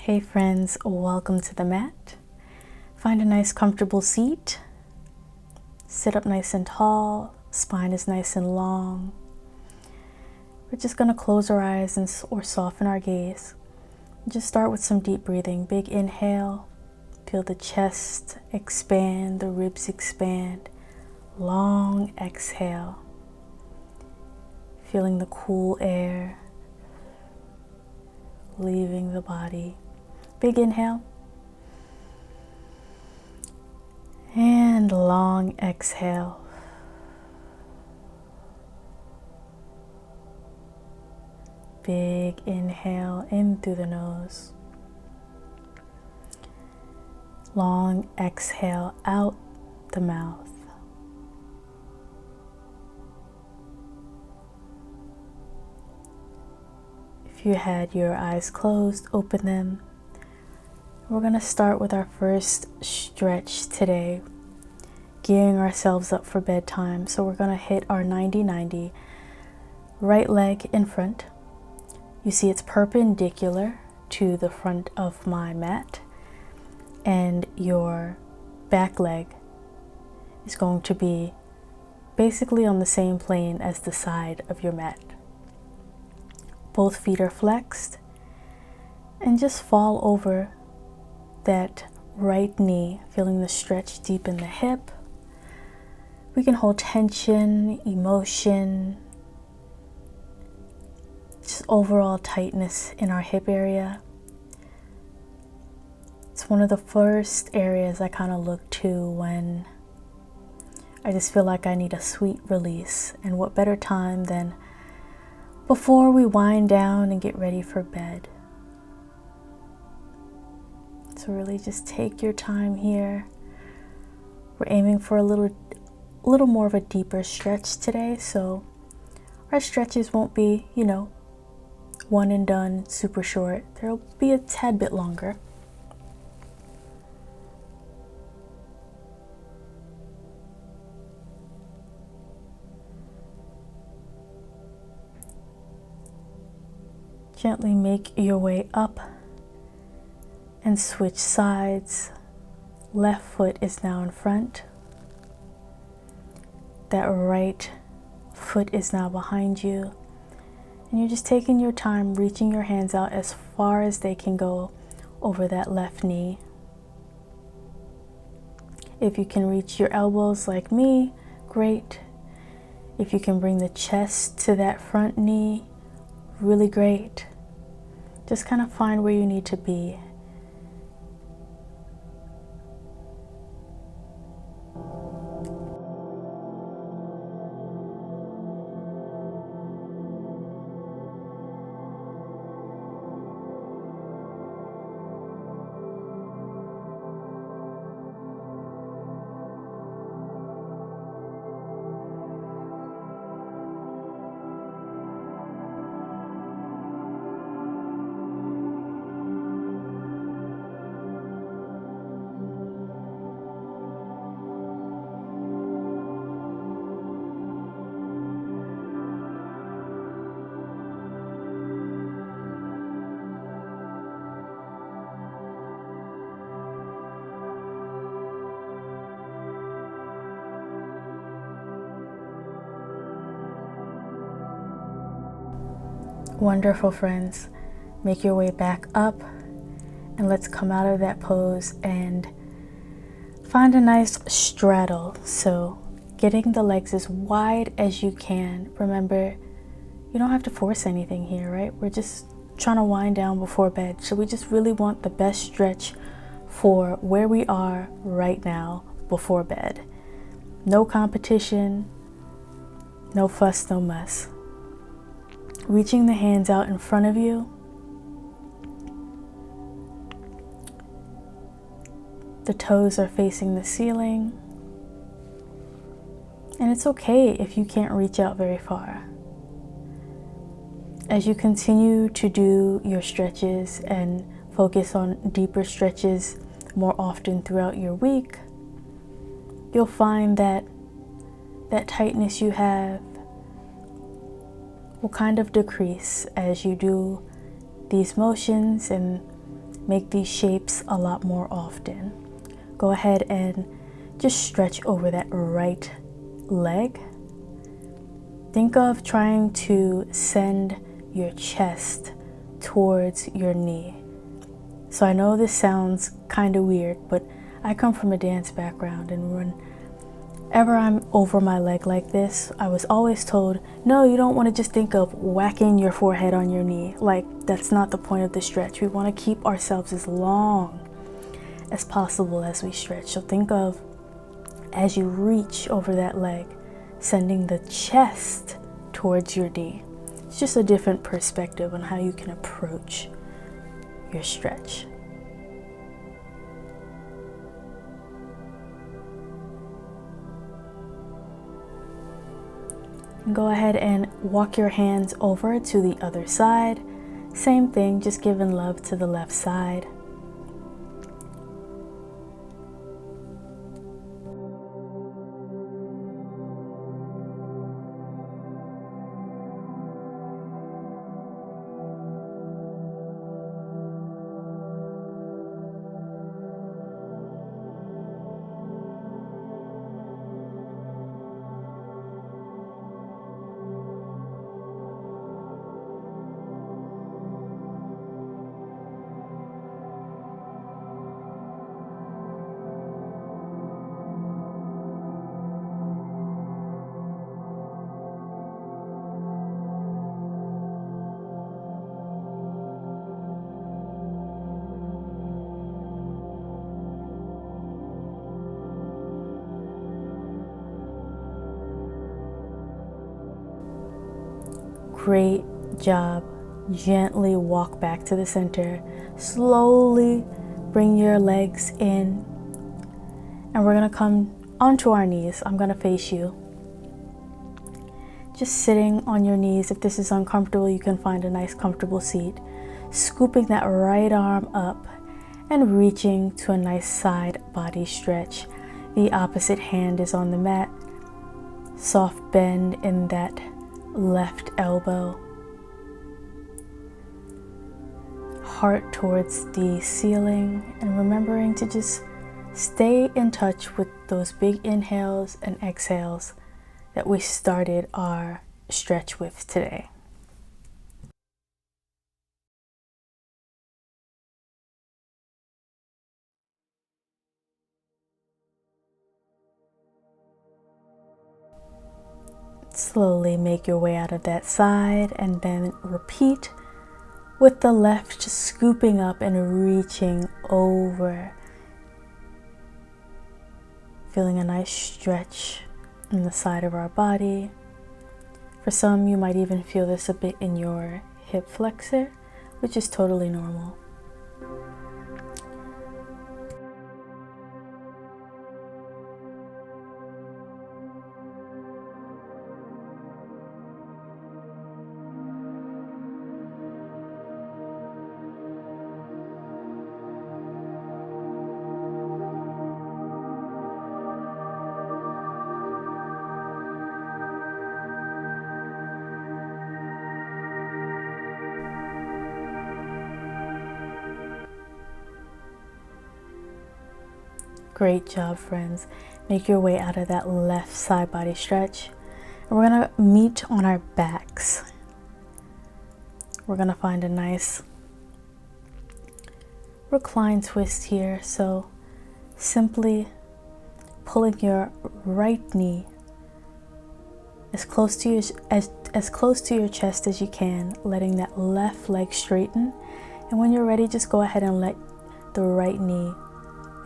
Hey friends, welcome to the mat. Find a nice comfortable seat. Sit up nice and tall, spine is nice and long. We're just going to close our eyes or soften our gaze. Just start with some deep breathing. Big inhale, feel the chest expand, the ribs expand. Long exhale, feeling the cool air leaving the body. Big inhale and long exhale. Big inhale in through the nose. Long exhale out the mouth. If you had your eyes closed, open them. We're going to start with our first stretch today, gearing ourselves up for bedtime. So we're going to hit our 90-90. Right leg in front. You see it's perpendicular to the front of my mat, and your back leg is going to be basically on the same plane as the side of your mat. Both feet are flexed, and just fall over that right knee, feeling the stretch deep in the hip. We can hold tension, emotion, just overall tightness in our hip area. It's one of the first areas I kind of look to when I just feel like I need a sweet release. And what better time than before we wind down and get ready for bed. So really just take your time here. We're aiming for a little more of a deeper stretch today, so our stretches won't be, one and done, super short. They'll be a tad bit longer. Gently make your way up and switch sides. Left foot is now in front. That right foot is now behind you. And you're just taking your time, reaching your hands out as far as they can go over that left knee. If you can reach your elbows like me, great. If you can bring the chest to that front knee, really great. Just kind of find where you need to be. Wonderful, friends. Make your way back up, and let's come out of that pose and find a nice straddle. So getting the legs as wide as you can. Remember, you don't have to force anything here, right? We're just trying to wind down before bed. So we just really want the best stretch for where we are right now before bed. No competition, no fuss, no muss. Reaching the hands out in front of you. The toes are facing the ceiling. And it's okay if you can't reach out very far. As you continue to do your stretches and focus on deeper stretches more often throughout your week, you'll find that tightness you have will kind of decrease as you do these motions and make these shapes a lot more often. Go ahead and just stretch over that right leg. Think of trying to send your chest towards your knee. So I know this sounds kind of weird, but I come from a dance background, and whenever I'm over my leg like this, I was always told, no, you don't want to just think of whacking your forehead on your knee. Like, that's not the point of the stretch. We want to keep ourselves as long as possible as we stretch. So think of, as you reach over that leg, sending the chest towards your knee. It's just a different perspective on how you can approach your stretch. Go ahead and walk your hands over to the other side. Same thing, just giving love to the left side. Great job. Gently walk back to the center. Slowly bring your legs in. And we're going to come onto our knees. I'm going to face you. Just sitting on your knees. If this is uncomfortable, you can find a nice comfortable seat. Scooping that right arm up and reaching to a nice side body stretch. The opposite hand is on the mat. Soft bend in that left elbow. Heart towards the ceiling, and remembering to just stay in touch with those big inhales and exhales that we started our stretch with today. Slowly make your way out of that side, and then repeat with the left, just scooping up and reaching over. Feeling a nice stretch in the side of our body. For some, you might even feel this a bit in your hip flexor, which is totally normal. Great job, friends. Make your way out of that left side body stretch. And we're gonna meet on our backs. We're gonna find a nice recline twist here. So simply pulling your right knee as close to your chest as you can, letting that left leg straighten. And when you're ready, just go ahead and let the right knee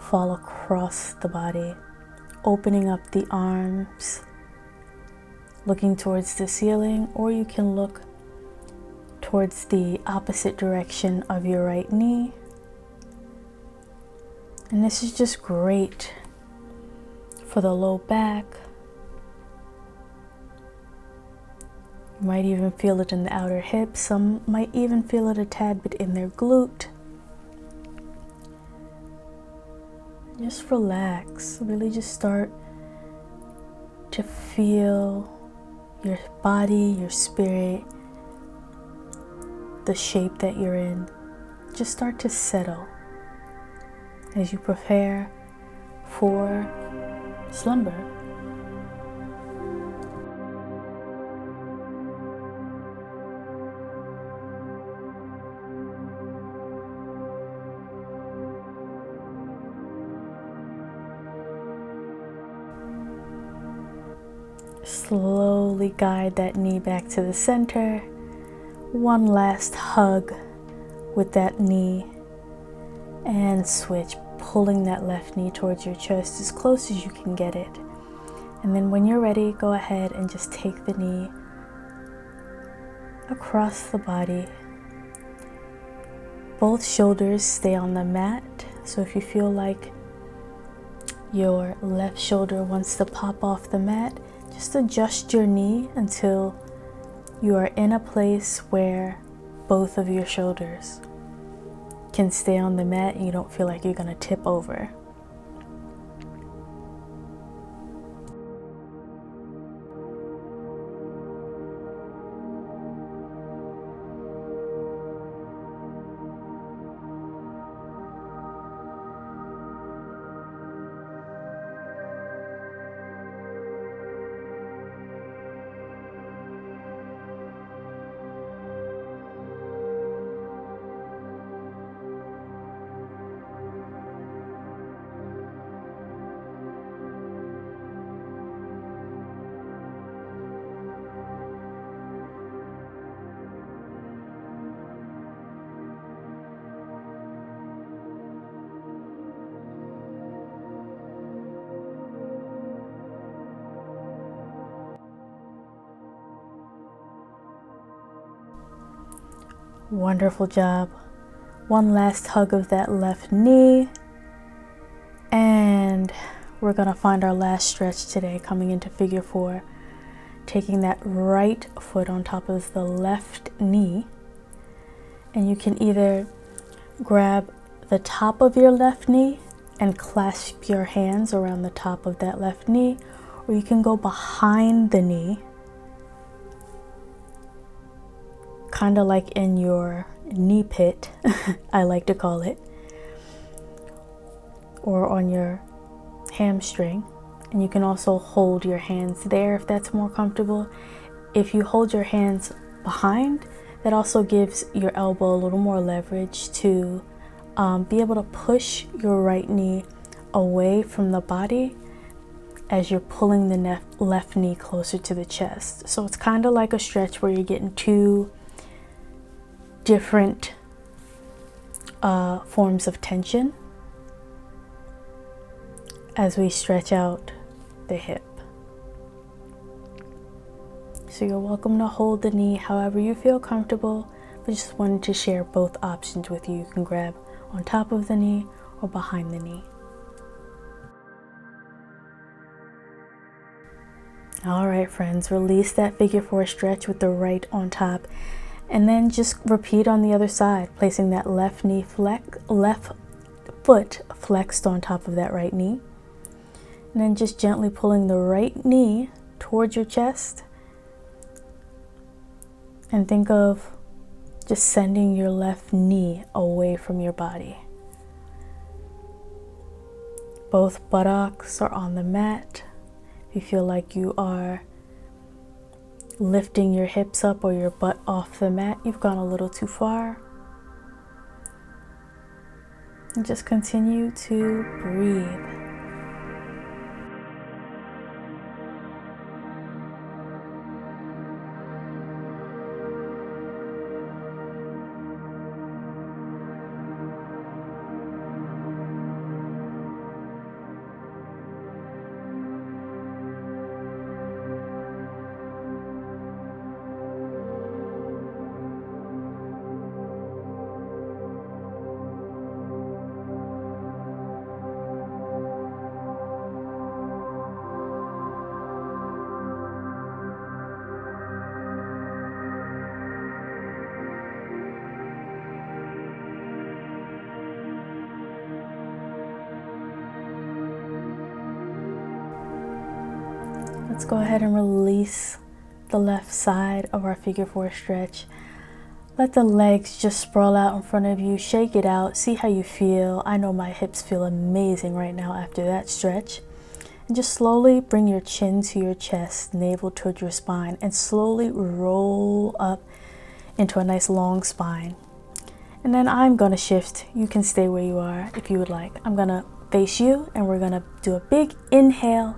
fall across the body, opening up the arms, looking towards the ceiling, or you can look towards the opposite direction of your right knee. And this is just great for the low back. You might even feel it in the outer hips. Some might even feel it a tad bit in their glute. Just relax. Really just start to feel your body, your spirit, the shape that you're in. just start to settle as you prepare for slumber. Slowly guide that knee back to the center. One last hug with that knee, and switch, pulling that left knee towards your chest as close as you can get it. And then when you're ready, go ahead and just take the knee across the body. Both shoulders stay on the mat, so if you feel like your left shoulder wants to pop off the mat, just adjust your knee until you are in a place where both of your shoulders can stay on the mat and you don't feel like you're going to tip over. Wonderful job. One last hug of that left knee. And we're going to find our last stretch today, coming into figure 4. Taking that right foot on top of the left knee. And you can either grab the top of your left knee and clasp your hands around the top of that left knee, or you can go behind the knee, kind of like in your knee pit, I like to call it, or on your hamstring. And you can also hold your hands there if that's more comfortable. If you hold your hands behind, that also gives your elbow a little more leverage to be able to push your right knee away from the body as you're pulling the left knee closer to the chest. So it's kind of like a stretch where you're getting two different forms of tension as we stretch out the hip. So you're welcome to hold the knee however you feel comfortable, but just wanted to share both options with you. You can grab on top of the knee or behind the knee. All right, friends, release that figure 4 stretch with the right on top, and then just repeat on the other side, placing that left foot flexed on top of that right knee, and then just gently pulling the right knee towards your chest, and think of just sending your left knee away from your body. Both buttocks are on the mat. If you feel like you are lifting your hips up or your butt off the mat, you've gone a little too far. And just continue to breathe. Let's go ahead and release the left side of our figure 4 stretch. Let the legs just sprawl out in front of you. Shake it out. See how you feel. I know my hips feel amazing right now after that stretch. And just slowly bring your chin to your chest, navel towards your spine, and slowly roll up into a nice long spine. And then I'm going to shift. You can stay where you are if you would like. I'm going to face you, and we're going to do a big inhale,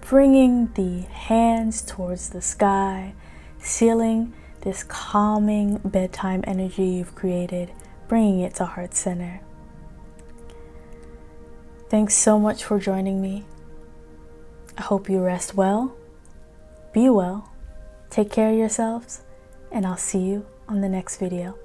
bringing the hands towards the sky, sealing this calming bedtime energy you've created, bringing it to heart center. Thanks so much for joining me. I hope you rest well, be well, take care of yourselves, and I'll see you on the next video.